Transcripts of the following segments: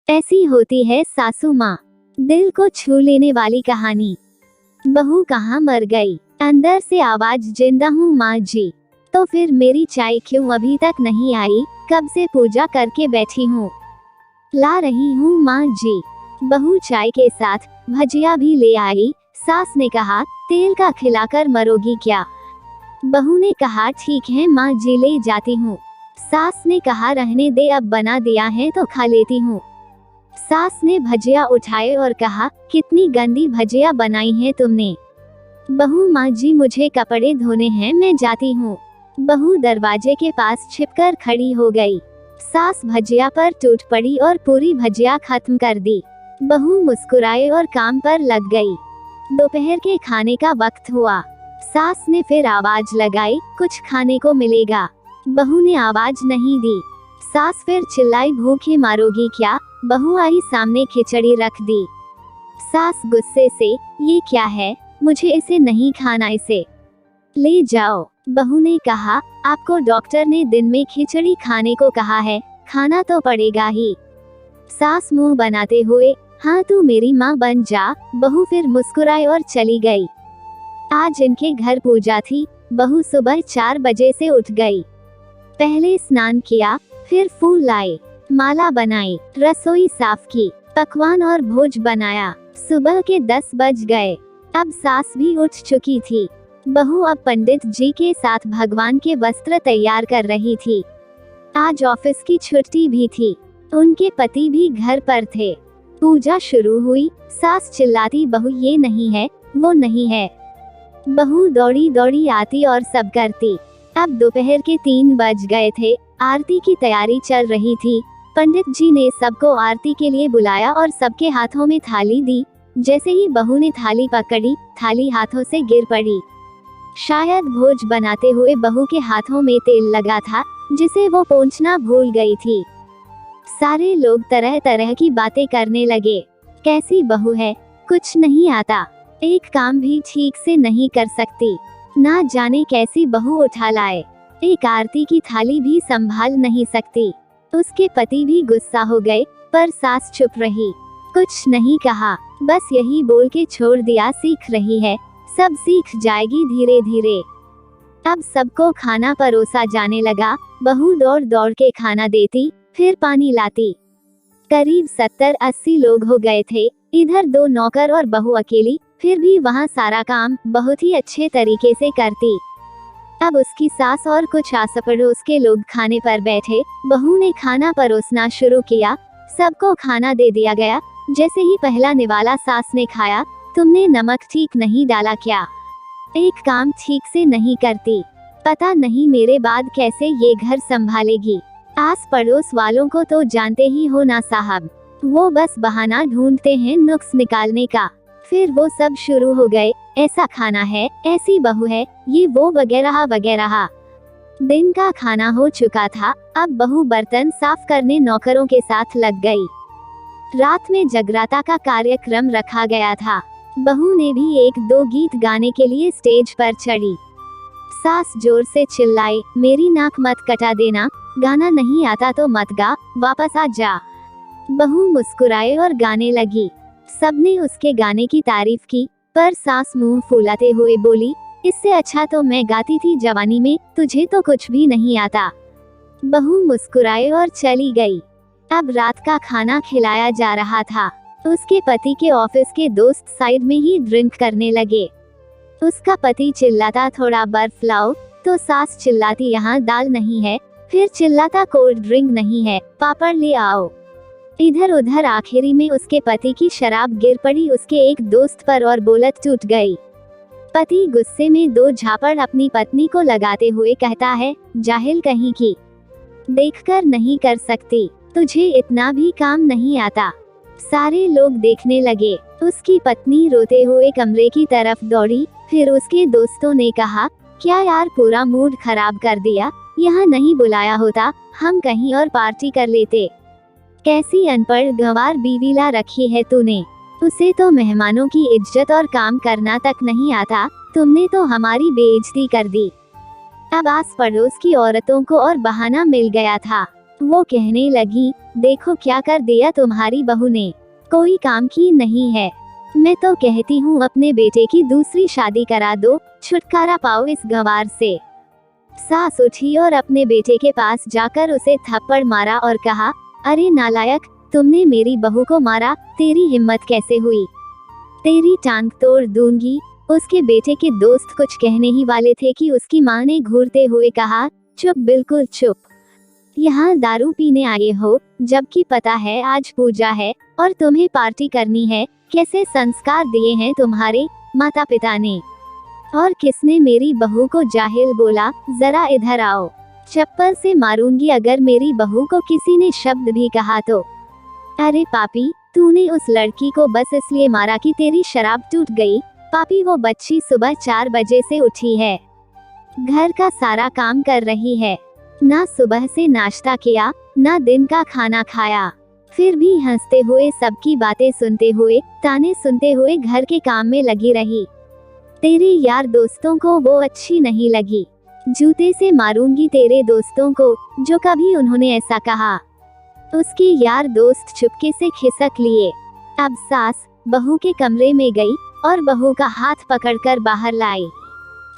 ऐसी होती है सासू माँ। दिल को छू लेने वाली कहानी। बहू कहाँ मर गई? अंदर से आवाज, जिंदा हूँ माँ जी। तो फिर मेरी चाय क्यों अभी तक नहीं आई? कब से पूजा करके बैठी हूँ, ला रही हूँ माँ जी। बहू चाय के साथ भजिया भी ले आई। सास ने कहा, तेल का खिलाकर मरोगी क्या? बहू ने कहा, ठीक है माँ जी, ले जाती हूँ। सास ने कहा, रहने दे, अब बना दिया है तो खा लेती हूँ। सास ने भजिया उठाए और कहा, कितनी गंदी भजिया बनाई है तुमने। बहू, माँ जी मुझे कपड़े धोने हैं, मैं जाती हूँ। बहू दरवाजे के पास छिपकर खड़ी हो गई। सास भजिया पर टूट पड़ी और पूरी भजिया खत्म कर दी। बहू मुस्कुराए और काम पर लग गई। दोपहर के खाने का वक्त हुआ। सास ने फिर आवाज लगाई, कुछ खाने को मिलेगा? बहू ने आवाज नहीं दी। सास फिर चिल्लाई, भूखे मारोगी क्या? बहू आई सामने, खिचड़ी रख दी। सास गुस्से से, ये क्या है? मुझे इसे नहीं खाना, इसे ले जाओ। बहू ने कहा, आपको डॉक्टर ने दिन में खिचड़ी खाने को कहा है, खाना तो पड़ेगा ही। सास मुंह बनाते हुए, हाँ तू मेरी माँ बन जा। बहू फिर मुस्कुराई और चली गई। आज इनके घर पूजा थी। बहू सुबह 4 बजे से उठ गई। पहले स्नान किया, फिर फूल लाए, माला बनाई, रसोई साफ की, पकवान और भोज बनाया। सुबह के 10 बज गए। अब सास भी उठ चुकी थी। बहू अब पंडित जी के साथ भगवान के वस्त्र तैयार कर रही थी। आज ऑफिस की छुट्टी भी थी। उनके पति भी घर पर थे। पूजा शुरू हुई। सास चिल्लाती, बहू ये नहीं है, वो नहीं है। बहू दौड़ी दौड़ी आती और सब करती। अब दोपहर के 3 बज गए थे। आरती की तैयारी चल रही थी। पंडित जी ने सबको आरती के लिए बुलाया और सबके हाथों में थाली दी। जैसे ही बहू ने थाली पकड़ी, थाली हाथों से गिर पड़ी। शायद भोज बनाते हुए बहू के हाथों में तेल लगा था, जिसे वो पोंछना भूल गई थी। सारे लोग तरह तरह की बातें करने लगे। कैसी बहू है, कुछ नहीं आता, एक काम भी ठीक से नहीं कर सकती, ना जाने कैसी बहू उठा लाए, एक आरती की थाली भी संभाल नहीं सकती। उसके पति भी गुस्सा हो गए, पर सास चुप रही, कुछ नहीं कहा, बस यही बोल के छोड़ दिया, सीख रही है, सब सीख जाएगी धीरे धीरे। अब सबको खाना परोसा जाने लगा। बहू दौड़ दौड़ के खाना देती, फिर पानी लाती। करीब 70-80 लोग हो गए थे। इधर 2 नौकर और बहू अकेली, फिर भी वहाँ सारा काम बहुत ही अच्छे तरीके से करती। अब उसकी सास और कुछ आस पड़ोस के लोग खाने पर बैठे। बहू ने खाना परोसना शुरू किया। सबको खाना दे दिया गया। जैसे ही पहला निवाला सास ने खाया, तुमने नमक ठीक नहीं डाला क्या? एक काम ठीक से नहीं करती, पता नहीं मेरे बाद कैसे ये घर संभालेगी। आस पड़ोस वालों को तो जानते ही हो ना साहब, वो बस बहाना ढूंढते हैं नुक्स निकालने का। फिर वो सब शुरू हो गए, ऐसा खाना है, ऐसी बहू है, ये वो वगैरह वगैरह। दिन का खाना हो चुका था। अब बहू बर्तन साफ करने नौकरों के साथ लग गई। रात में जगराता का कार्यक्रम रखा गया था। बहू ने भी 1-2 गीत गाने के लिए स्टेज पर चढ़ी। सास जोर से चिल्लाई, मेरी नाक मत कटा देना, गाना नहीं आता तो मत गा, वापस आ जा। बहू मुस्कुराए और गाने लगी। सबने उसके गाने की तारीफ की, पर सास मुंह फुलाते हुए बोली, इससे अच्छा तो मैं गाती थी जवानी में, तुझे तो कुछ भी नहीं आता। बहू मुस्कुराए और चली गई। अब रात का खाना खिलाया जा रहा था। उसके पति के ऑफिस के दोस्त साइड में ही ड्रिंक करने लगे। उसका पति चिल्लाता, थोड़ा बर्फ लाओ, तो सास चिल्लाती, यहाँ दाल नहीं है, फिर चिल्लाता, कोल्ड ड्रिंक नहीं है, पापड़ ले आओ। इधर उधर आखिरी में उसके पति की शराब गिर पड़ी उसके एक दोस्त पर और बोलत टूट गई। पति गुस्से में 2 झापड़ अपनी पत्नी को लगाते हुए कहता है, जाहिल कहीं की, देखकर नहीं कर सकती, तुझे इतना भी काम नहीं आता। सारे लोग देखने लगे। उसकी पत्नी रोते हुए कमरे की तरफ दौड़ी। फिर उसके दोस्तों ने कहा, क्या यार पूरा मूड खराब कर दिया, यहाँ नहीं बुलाया होता, हम कहीं और पार्टी कर लेते। कैसी अनपढ़ गंवार बीवी ला रखी है तूने, उसे तो मेहमानों की इज्जत और काम करना तक नहीं आता, तुमने तो हमारी बेइज्जती कर दी। अब आस पड़ोस की औरतों को और बहाना मिल गया था। वो कहने लगी, देखो क्या कर दिया तुम्हारी बहू ने, कोई काम की नहीं है। मैं तो कहती हूँ अपने बेटे की दूसरी शादी करा दो, छुटकारा पाओ इस गंवार से। सास उठी और अपने बेटे के पास जाकर उसे थप्पड़ मारा और कहा, अरे नालायक, तुमने मेरी बहू को मारा, तेरी हिम्मत कैसे हुई, तेरी टांग तोड़ दूंगी। उसके बेटे के दोस्त कुछ कहने ही वाले थे कि उसकी माँ ने घूरते हुए कहा, चुप, बिल्कुल चुप, यहाँ दारू पीने आए हो, जबकि पता है आज पूजा है और तुम्हें पार्टी करनी है। कैसे संस्कार दिए हैं तुम्हारे माता पिता ने, और किसने मेरी बहू को जाहिल बोला, जरा इधर आओ, चप्पल से मारूंगी अगर मेरी बहू को किसी ने शब्द भी कहा तो। अरे पापी, तूने उस लड़की को बस इसलिए मारा कि तेरी शराब टूट गई। पापी, वो बच्ची सुबह 4 बजे से उठी है, घर का सारा काम कर रही है, ना सुबह से नाश्ता किया, ना दिन का खाना खाया, फिर भी हंसते हुए सबकी बातें सुनते हुए, ताने सुनते हुए घर के काम में लगी रही। तेरे यार दोस्तों को वो अच्छी नहीं लगी, जूते से मारूंगी तेरे दोस्तों को जो कभी उन्होंने ऐसा कहा। उसके यार दोस्त चुपके से खिसक लिए। अब सास बहू के कमरे में गई और बहू का हाथ पकड़कर बाहर लाई।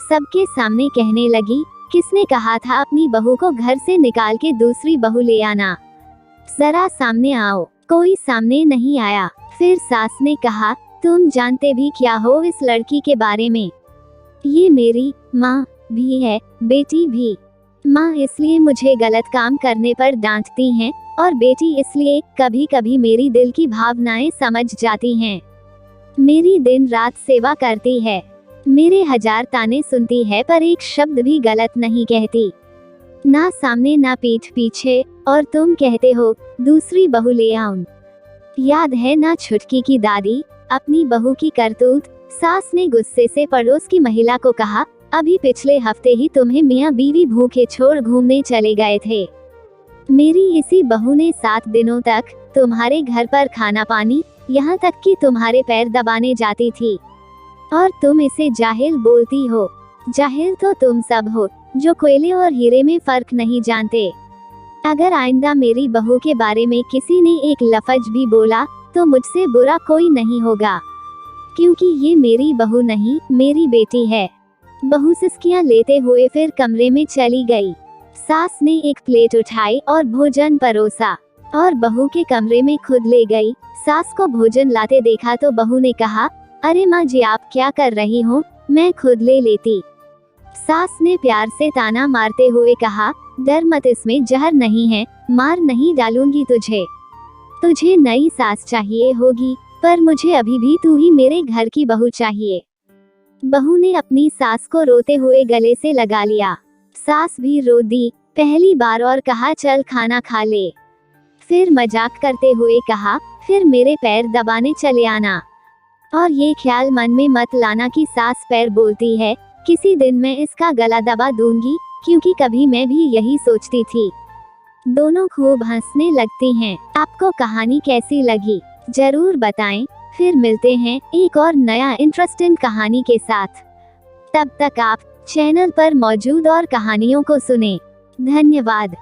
सबके सामने कहने लगी, किसने कहा था अपनी बहू को घर से निकाल के दूसरी बहू ले आना, जरा सामने आओ। कोई सामने नहीं आया। फिर सास ने कहा, तुम जानते भी क्या हो इस लड़की के बारे में, ये मेरी माँ भी है, बेटी भी। माँ इसलिए मुझे गलत काम करने पर डांटती हैं और बेटी इसलिए कभी कभी मेरी दिल की भावनाएं समझ जाती हैं। मेरी दिन रात सेवा करती है, मेरे 1000 ताने सुनती है पर एक शब्द भी गलत नहीं कहती, ना सामने ना पीठ पीछे। और तुम कहते हो दूसरी बहू ले आऊं। याद है ना छुटकी की दादी, अपनी बहू की करतूत। सास ने गुस्से से पड़ोस की महिला को कहा, अभी पिछले हफ्ते ही तुम्हें मियाँ बीवी भूखे छोड़ घूमने चले गए थे। मेरी इसी बहू ने 7 दिनों तक तुम्हारे घर पर खाना पानी, यहाँ तक कि तुम्हारे पैर दबाने जाती थी, और तुम इसे जाहिल बोलती हो। जाहिल तो तुम सब हो जो कोयले और हीरे में फर्क नहीं जानते। अगर आइंदा मेरी बहू के बारे में किसी ने एक लफ्ज भी बोला तो मुझसे बुरा कोई नहीं होगा, क्योंकि ये मेरी बहू नहीं, मेरी बेटी है। बहू सिसकियां लेते हुए फिर कमरे में चली गई। सास ने एक प्लेट उठाई और भोजन परोसा और बहू के कमरे में खुद ले गई। सास को भोजन लाते देखा तो बहू ने कहा, अरे माँ जी आप क्या कर रही हो, मैं खुद ले लेती। सास ने प्यार से ताना मारते हुए कहा, डर मत, इसमें जहर नहीं है, मार नहीं डालूंगी तुझे। तुझे नई सास चाहिए होगी, पर मुझे अभी भी तू ही मेरे घर की बहू चाहिए। बहू ने अपनी सास को रोते हुए गले से लगा लिया। सास भी रो दी पहली बार और कहा, चल खाना खा ले। फिर मजाक करते हुए कहा, फिर मेरे पैर दबाने चले आना, और ये ख्याल मन में मत लाना कि सास पैर बोलती है, किसी दिन मैं इसका गला दबा दूंगी, क्योंकि कभी मैं भी यही सोचती थी। दोनों खूब हंसने लगती हैं। आपको कहानी कैसी लगी जरूर बताएं। फिर मिलते हैं एक और नया इंटरेस्टिंग कहानी के साथ। तब तक आप चैनल पर मौजूद और कहानियों को सुनें। धन्यवाद।